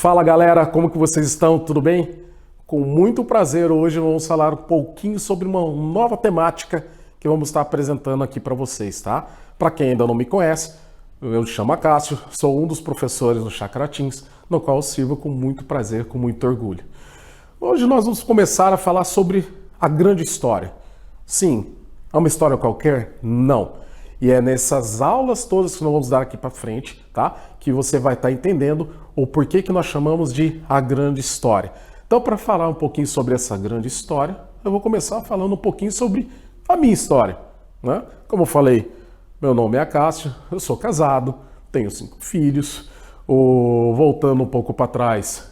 Fala galera, como que vocês estão? Tudo bem? Com muito prazer, hoje vamos falar um pouquinho sobre uma nova temática que vamos estar apresentando aqui para vocês, tá? Para quem ainda não me conhece, eu me chamo Cássio, sou um dos professores no Chácara Teens, no qual eu sirvo com muito prazer, com muito orgulho. Hoje nós vamos começar a falar sobre a grande história. Sim, é uma história qualquer? Não. E é nessas aulas todas que nós vamos dar aqui para frente, tá? Que você vai estar entendendo o porquê que nós chamamos de a grande história. Então, para falar um pouquinho sobre essa grande história, eu vou começar falando um pouquinho sobre a minha história, né? Como eu falei, meu nome é Cássio, eu sou casado, tenho 5 filhos. Voltando um pouco para trás,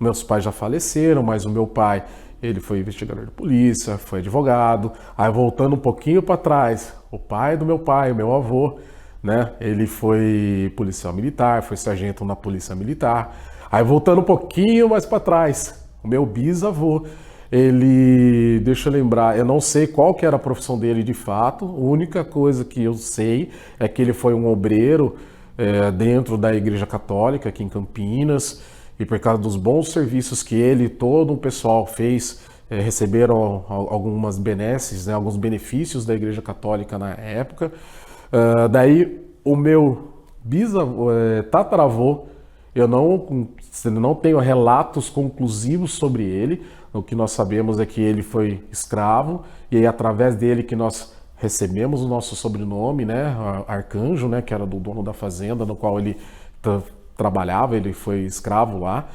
meus pais já faleceram, mas o meu pai, ele foi investigador de polícia, foi advogado. Aí voltando um pouquinho para trás, o pai do meu pai, o meu avô, né? Ele foi policial militar, foi sargento na polícia militar. Aí voltando um pouquinho mais para trás, o meu bisavô, deixa eu lembrar, eu não sei qual que era a profissão dele de fato. A única coisa que eu sei é que ele foi um obreiro dentro da Igreja Católica aqui em Campinas. E por causa dos bons serviços que ele e todo o pessoal fez, receberam algumas benesses, né, alguns benefícios da Igreja Católica na época. Daí o meu tataravô, eu não tenho relatos conclusivos sobre ele. O que nós sabemos é que ele foi escravo, e aí através dele que nós recebemos o nosso sobrenome, né, Arcanjo, né, que era do dono da fazenda no qual ele trabalhava, ele foi escravo lá,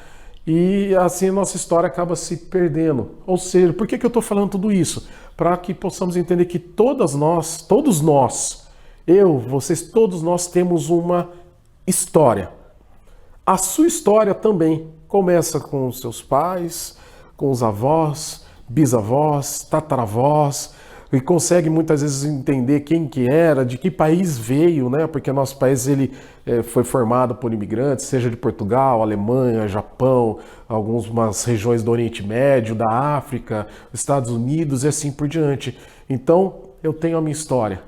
e assim a nossa história acaba se perdendo. Ou seja, por que eu estou falando tudo isso? Para que possamos entender que todos nós, eu, vocês, todos nós temos uma história. A sua história também começa com os seus pais, com os avós, bisavós, tataravós, e consegue muitas vezes entender quem que era, de que país veio, né? Porque nosso país foi formado por imigrantes, seja de Portugal, Alemanha, Japão, algumas regiões do Oriente Médio, da África, Estados Unidos e assim por diante. Então, eu tenho a minha história,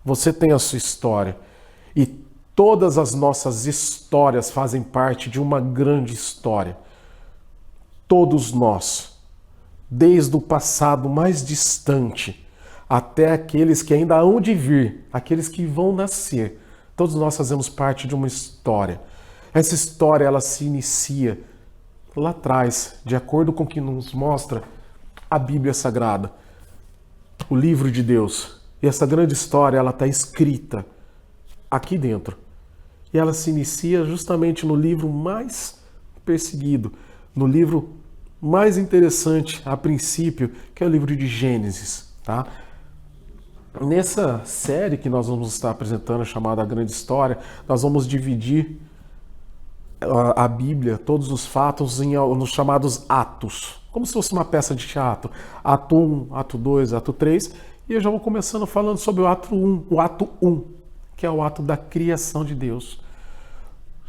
você tem a sua história, e todas as nossas histórias fazem parte de uma grande história. Todos nós, desde o passado mais distante até aqueles que ainda hão de vir, aqueles que vão nascer, todos nós fazemos parte de uma história. Essa história, ela se inicia lá atrás, de acordo com o que nos mostra a Bíblia Sagrada, o livro de Deus. E essa grande história, ela está escrita aqui dentro. E ela se inicia justamente no livro mais perseguido, no livro mais interessante a princípio, que é o livro de Gênesis, tá? Nessa série que nós vamos estar apresentando, chamada A Grande História, nós vamos dividir a Bíblia, todos os fatos, nos chamados atos, como se fosse uma peça de teatro. Ato 1, ato 2, ato 3, e eu já vou começando falando sobre o ato 1, que é o ato da criação de Deus.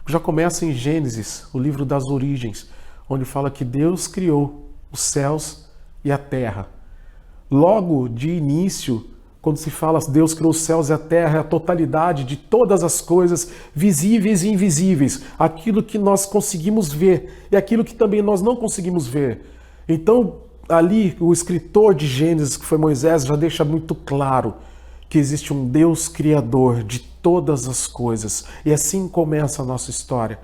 Já começa em Gênesis, o livro das origens, onde fala que Deus criou os céus e a terra. Logo de início, quando se fala Deus criou os céus e a terra, é a totalidade de todas as coisas visíveis e invisíveis, aquilo que nós conseguimos ver e aquilo que também nós não conseguimos ver. Então, ali, o escritor de Gênesis, que foi Moisés, já deixa muito claro que existe um Deus criador de todas as coisas. E assim começa a nossa história.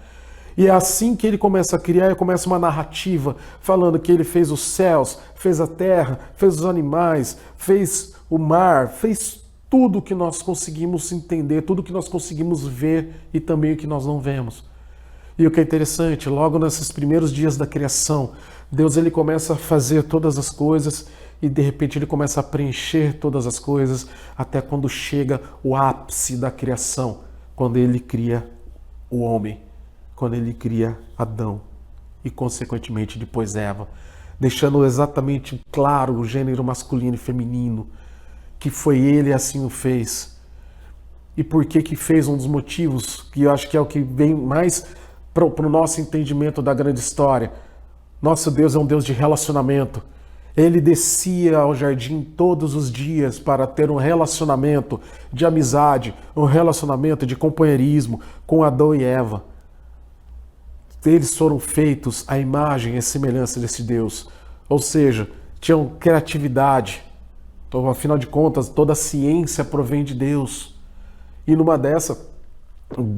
E é assim que ele começa a criar, e começa uma narrativa falando que ele fez os céus, fez a terra, fez os animais, fez o mar, fez tudo que nós conseguimos entender, tudo que nós conseguimos ver e também o que nós não vemos. E o que é interessante, logo nesses primeiros dias da criação, Deus ele começa a fazer todas as coisas e de repente ele começa a preencher todas as coisas até quando chega o ápice da criação, quando ele cria o homem, quando ele cria Adão e consequentemente depois Eva, deixando exatamente claro o gênero masculino e feminino, que foi ele e assim o fez. E por que fez? Um dos motivos que eu acho que é o que vem mais para o nosso entendimento da grande história. Nosso Deus é um Deus de relacionamento. Ele descia ao jardim todos os dias para ter um relacionamento de amizade, um relacionamento de companheirismo com Adão e Eva. eles foram feitos à imagem e semelhança desse Deus. Ou seja, tinham criatividade. Então, afinal de contas, toda a ciência provém de Deus. E numa dessa,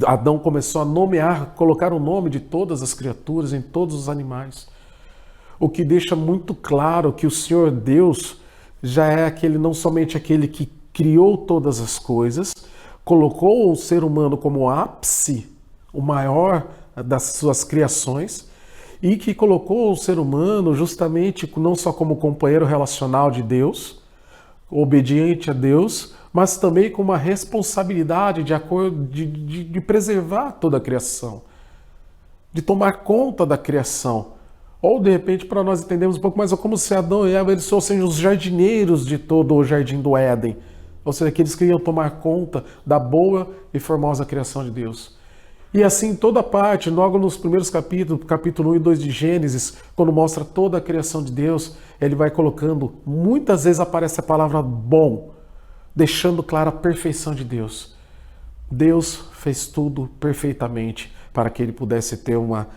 Adão começou a nomear, colocar o nome de todas as criaturas em todos os animais. O que deixa muito claro que o Senhor Deus já é aquele, não somente aquele que criou todas as coisas, colocou o ser humano como o ápice, o maior das suas criações, e que colocou o ser humano justamente não só como companheiro relacional de Deus, obediente a Deus, mas também com uma responsabilidade de preservar toda a criação, de tomar conta da criação. Ou, de repente, para nós entendermos um pouco mais, é como se Adão e Eva eles fossem os jardineiros de todo o jardim do Éden, ou seja, aqueles que iam tomar conta da boa e formosa criação de Deus. E assim, toda parte, logo nos primeiros capítulos, capítulo 1 e 2 de Gênesis, quando mostra toda a criação de Deus, ele vai colocando, muitas vezes aparece a palavra bom, deixando clara a perfeição de Deus. Deus fez tudo perfeitamente para que ele pudesse ter uma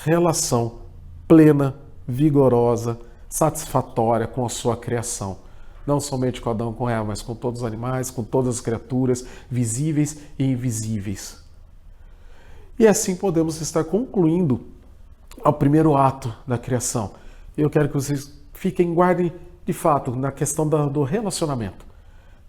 relação plena, vigorosa, satisfatória com a sua criação. Não somente com Adão e com Eva, mas com todos os animais, com todas as criaturas, visíveis e invisíveis. E assim podemos estar concluindo o primeiro ato da criação. Eu quero que vocês guardem de fato na questão do relacionamento.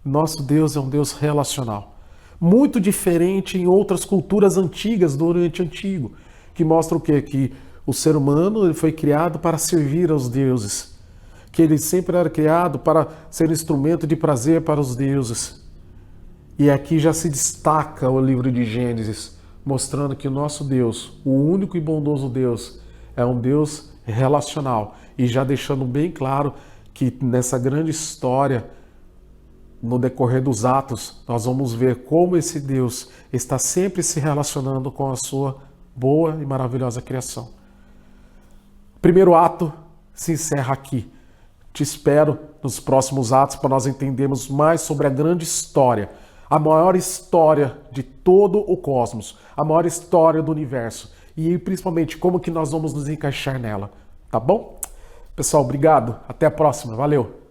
Nosso Deus é um Deus relacional. Muito diferente em outras culturas antigas do Oriente Antigo, que mostram o quê? Que o ser humano ele foi criado para servir aos deuses. Que ele sempre era criado para ser instrumento de prazer para os deuses. E aqui já se destaca o livro de Gênesis, mostrando que o nosso Deus, o único e bondoso Deus, é um Deus relacional. E já deixando bem claro que nessa grande história, no decorrer dos atos, nós vamos ver como esse Deus está sempre se relacionando com a sua boa e maravilhosa criação. Primeiro ato se encerra aqui. Te espero nos próximos atos para nós entendermos mais sobre a grande história, a maior história de todo o cosmos, a maior história do universo e principalmente como que nós vamos nos encaixar nela, tá bom? Pessoal, obrigado, até a próxima, valeu!